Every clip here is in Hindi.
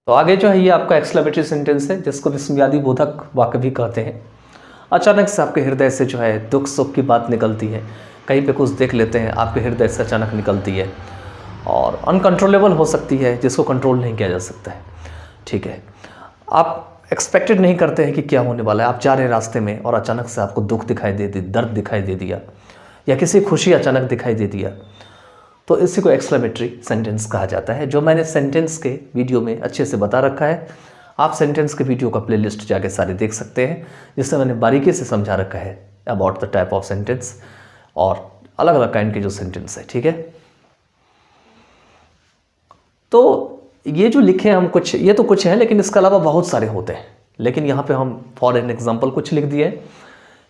तो आगे जो है ये आपका एक्सक्लेमेटरी सेंटेंस है जिसको विस्मयादि बोधक वाक्य भी कहते हैं। अचानक से आपके हृदय से जो है दुख सुख की बात निकलती है, कहीं पे कुछ देख लेते हैं आपके हृदय से अचानक निकलती है और अनकंट्रोलेबल हो सकती है जिसको कंट्रोल नहीं किया जा सकता है। ठीक है, आप एक्सपेक्टेड नहीं करते हैं कि क्या होने वाला है, आप जा रहे हैं रास्ते में और अचानक से आपको दुख दिखाई दे दी, दर्द दिखाई दे दिया या किसी खुशी अचानक दिखाई दे दिया, तो इसी को एक्सक्लेमेटरी सेंटेंस कहा जाता है, जो मैंने सेंटेंस के वीडियो में अच्छे से बता रखा है। आप सेंटेंस के वीडियो का प्लेलिस्ट जाके सारे देख सकते हैं, जिससे मैंने बारीकी से समझा रखा है about the type of sentence और अलग अलग काइंड के जो सेंटेंस है। ठीक है, तो ये जो लिखे हम कुछ, ये तो कुछ है, लेकिन इसके अलावा बहुत सारे होते हैं, लेकिन यहाँ पे हम फॉर एन एग्जाम्पल कुछ लिख दिए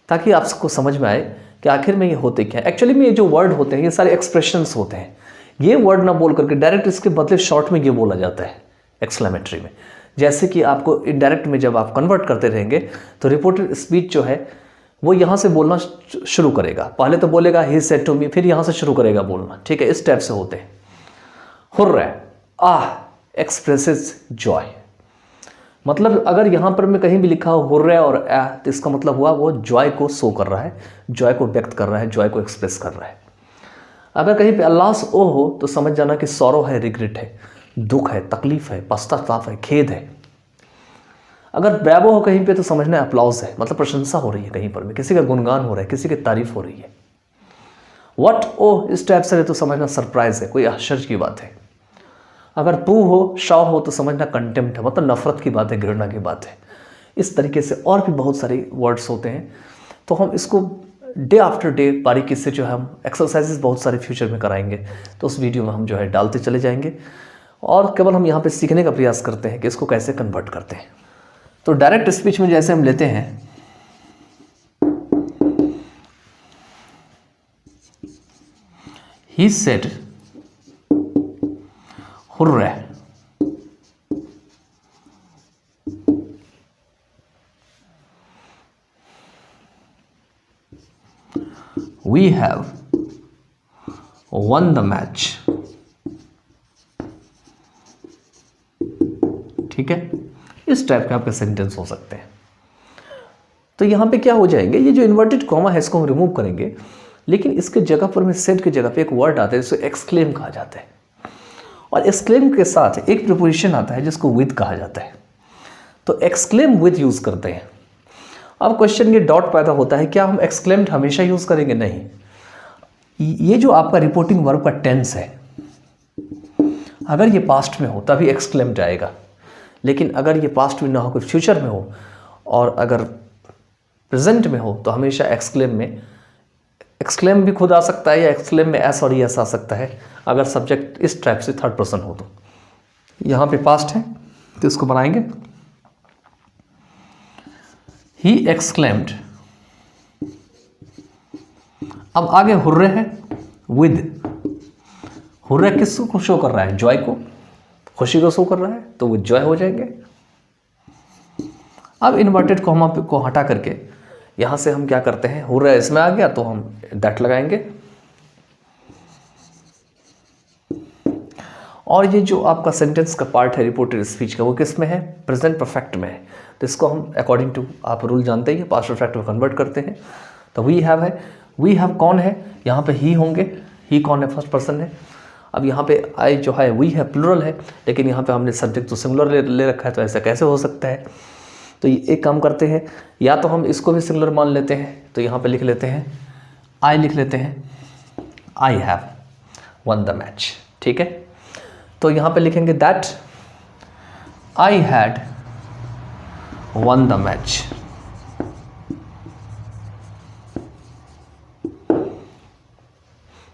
ताकि आपको समझ में आए कि आखिर में ये होते क्या है। एक्चुअली में ये जो वर्ड होते हैं ये सारे एक्सप्रेशंस होते हैं। ये वर्ड ना बोल करके डायरेक्ट इसके बदले शॉर्ट में ये बोला जाता है एक्सक्लेमेटरी में। जैसे कि आपको इनडायरेक्ट में जब आप कन्वर्ट करते रहेंगे तो रिपोर्टेड स्पीच जो है वो यहाँ से बोलना शुरू करेगा। पहले तो बोलेगा ही सेड टू मी, फिर यहाँ से शुरू करेगा बोलना। ठीक है, इस टाइप से होते हैं। हुर्रा एक्सप्रेसेस जॉय, मतलब अगर यहाँ पर मैं कहीं भी लिखा हो हुर्रा और तो इसका मतलब हुआ वो जॉय को शो कर रहा है, जॉय को व्यक्त कर रहा है, जॉय को एक्सप्रेस कर रहा है। अगर कहीं पे अल्लास ओ हो तो समझ जाना कि सौरो है, रिग्रेट है, दुख है, तकलीफ है, पश्चाताप है, खेद है। अगर बैबो हो कहीं पे तो समझना है अप्लॉज है, मतलब प्रशंसा हो रही है, कहीं पर भी किसी का गुणगान हो रहा है, किसी की तारीफ हो रही है। वट ओ इस टाइप से है तो समझना सरप्राइज है, कोई आश्चर्य की बात है। अगर पू हो, शाव हो तो समझना कंटेम्प्ट है, मतलब नफरत की बात है, घृणा की बात है। इस तरीके से और भी बहुत सारे वर्ड्स होते हैं। तो हम इसको डे आफ्टर डे बारीकी से जो है हम एक्सरसाइजेस बहुत सारे फ्यूचर में कराएंगे, तो उस वीडियो में हम जो है डालते चले जाएंगे और केवल हम यहाँ पे सीखने का प्रयास करते हैं कि इसको कैसे कन्वर्ट करते हैं। तो डायरेक्ट स्पीच में जैसे हम लेते हैं he said hurrah, we have won the match। ठीक है, इस टाइप के आपके सेंटेंस हो सकते हैं। तो यहां पे क्या हो जाएंगे, ये जो इन्वर्टेड कॉमा है इसको हम रिमूव करेंगे, लेकिन इसके जगह पर में सेड की जगह पे एक वर्ड आता है जिसे एक्सक्लेम कहा जाता है, और एक्सक्लेम के साथ एक प्रीपोजिशन आता है जिसको विद कहा जाता है। तो एक्सक्लेम विद यूज करते हैं। अब क्वेश्चन ये डॉट पैदा होता है, क्या हम एक्सक्लेम्ड हमेशा यूज करेंगे? नहीं। ये जो आपका रिपोर्टिंग वर्ब का टेंस है, अगर ये पास्ट में हो तभी एक्सक्लेम्ड आएगा, लेकिन अगर ये पास्ट में ना हो, कोई फ्यूचर में हो और अगर प्रेजेंट में हो तो हमेशा एक्सक्लेम में, एक्सक्लेम भी खुद आ सकता है या एक्सक्लेम में एस और यस आ सकता है, अगर सब्जेक्ट इस टाइप से थर्ड पर्सन हो तो। यहाँ पे पास्ट है तो इसको बनाएंगे ही एक्सक्लेम्ड। अब आगे हुर्रे है विद, हुर्रे किसको शो कर रहा है? जॉय को, खुशी को शो कर रहा है, तो वो जॉय हो जाएंगे। अब इन्वर्टेड कॉमा को हटा करके यहां से हम क्या करते हैं, हुर्रा इसमें आ गया तो हम दैट लगाएंगे, और ये जो आपका सेंटेंस का पार्ट है रिपोर्टेड स्पीच का, वो किस में है? प्रेजेंट परफेक्ट में है। तो इसको हम अकॉर्डिंग टू, आप रूल जानते ही, पास्ट परफेक्ट में कन्वर्ट करते हैं। तो वी हैव है, वी हैव कौन है? यहाँ पे ही होंगे, ही कौन है? फर्स्ट पर्सन है। अब यहाँ पे आई जो है वी है प्लूरल है, लेकिन यहाँ पे हमने सब्जेक्ट तो सिंगुलर ले रखा है, तो ऐसा कैसे हो सकता है? तो एक काम करते हैं, या तो हम इसको भी सिंगुलर मान लेते हैं, तो यहाँ पे लिख लेते हैं आई, लिख लेते हैं I have one the match. ठीक है, तो यहाँ पे लिखेंगे that I had one the match.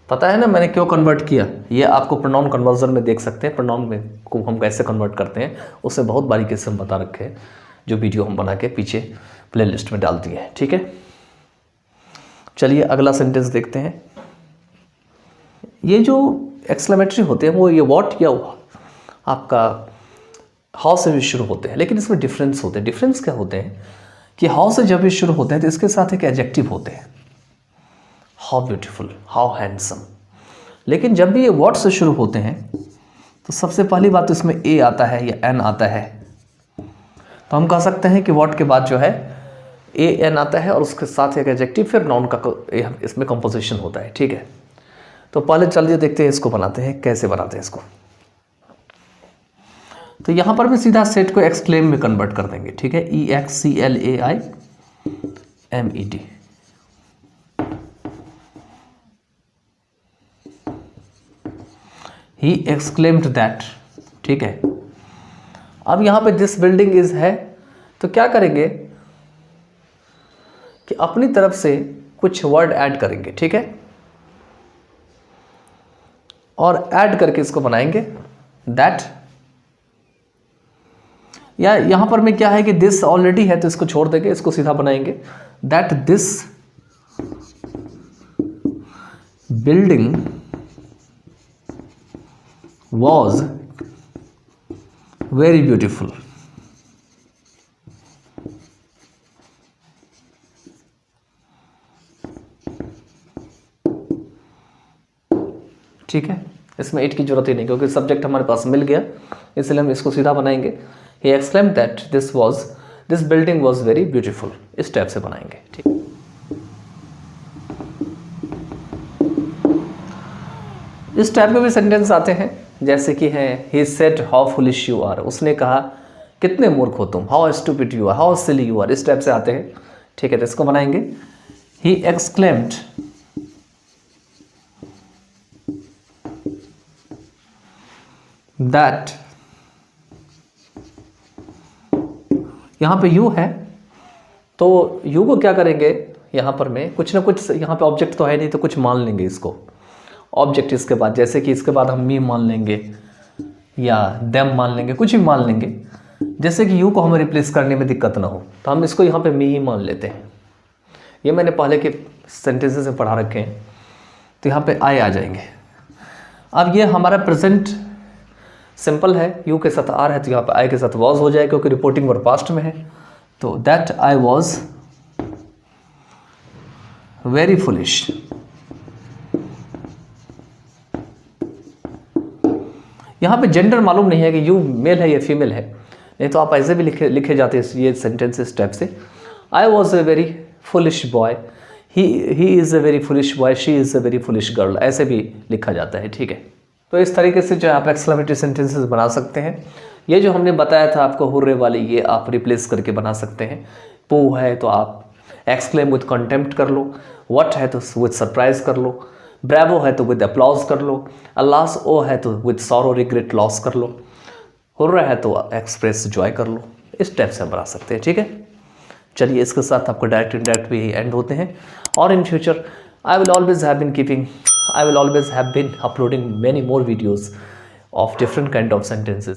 पता है ना मैंने क्यों कन्वर्ट किया? ये आपको प्रोनाउन कन्वर्जन में देख सकते हैं, प्रोनाउन में को हम कैसे कन्वर्ट करते हैं उससे बहुत बारीकी से हम बता रखे हैं, जो वीडियो हम बना के पीछे प्लेलिस्ट में डाल दिए हैं। ठीक है, चलिए अगला सेंटेंस देखते हैं। ये जो एक्सक्लेमेटरी होते हैं वो ये व्हाट या आपका हाउ से भी शुरू होते हैं, लेकिन इसमें डिफरेंस होते हैं। डिफरेंस क्या होते हैं कि हाउ से जब भी शुरू होते हैं तो इसके साथ एक एडजेक्टिव होते हैं, हाउ ब्यूटीफुल, हाउ हैंडसम। लेकिन जब भी ये व्हाट से शुरू होते हैं तो सबसे पहली बात तो इसमें ए आता है या एन आता है, तो हम कह सकते हैं कि व्हाट के बाद जो है ए एन आता है और उसके साथ एक एडजेक्टिव, फिर नाउन का इसमें कंपोजिशन होता है। ठीक है, तो पहले चलिए देखते हैं इसको बनाते हैं, कैसे बनाते हैं इसको। तो यहाँ पर भी सीधा सेट को एक्सक्लेम में कन्वर्ट कर देंगे। ठीक है, EXCLAIMED। He exclaimed that. ठीक है, अब यहाँ पे दिस बिल्डिंग इज है, तो क्या करेंगे कि अपनी तरफ से कुछ वर्ड ऐड करेंगे। ठीक है, और ऐड करके इसको बनाएंगे दैट, या यहां पर में क्या है कि दिस ऑलरेडी है तो इसको छोड़ देंगे, इसको सीधा बनाएंगे that this building was very beautiful. ठीक है, इसमें इट की जरूरत ही नहीं क्योंकि सब्जेक्ट हमारे पास मिल गया, इसलिए हम इसको सीधा बनाएंगे He exclaimed that this building was very beautiful। इस टाइप से बनाएंगे। ठीक, इस टाइप में भी सेंटेंस आते हैं, जैसे कि है He said how foolish you are। उसने कहा कितने मूर्ख हो तुम, How stupid you are, how silly you are। इस टाइप से आते हैं। ठीक है, तो इसको बनाएंगे He exclaimed that, यहाँ पे यू है तो यू को क्या करेंगे, यहाँ पर में कुछ ना कुछ, यहाँ पे ऑब्जेक्ट तो है नहीं तो कुछ मान लेंगे इसको ऑब्जेक्ट इसके बाद, जैसे कि इसके बाद हम मी मान लेंगे या देम मान लेंगे, कुछ भी मान लेंगे, जैसे कि यू को हमें रिप्लेस करने में दिक्कत ना हो, तो हम इसको यहाँ पे मी ही मान लेते हैं। ये मैंने पहले के सेंटेंसेस में पढ़ा रखे हैं, तो यहाँ पे आई आ जाएंगे। अब ये हमारा प्रेजेंट सिंपल है, यू के साथ आर है तो यहाँ पे आई के साथ वॉज हो जाए क्योंकि रिपोर्टिंग वर्ब पास्ट में है। तो that I was very foolish. यहाँ पे जेंडर मालूम नहीं है कि यू मेल है या फीमेल है, नहीं तो आप ऐसे भी लिखे जाते हैं ये सेंटेंस इस टाइप से, I was a very foolish boy, he is a very foolish boy, she is a very foolish girl, ऐसे भी लिखा जाता है। ठीक है, तो इस तरीके से जो आप एक्सक्लेमेटरी सेंटेंसेस बना सकते हैं। ये जो हमने बताया था आपको हुर्रे वाली, ये आप रिप्लेस करके बना सकते हैं। पू है तो आप एक्सक्लेम विद कंटेम्प्ट कर लो, व्हाट है तो विद सरप्राइज कर लो, ब्रेवो है तो विद अप्लॉज कर लो, अल्लास ओ है तो विद सॉरो रिग्रेट लॉस कर लो, हुर्रा है तो एक्सप्रेस जॉय कर लो। इस टाइप से हम बना सकते हैं। ठीक है, चलिए इसके साथ आपको डायरेक्ट इनडायरेक्ट भी एंड होते हैं। और in future I will always have been uploading many more videos of different kind of sentences.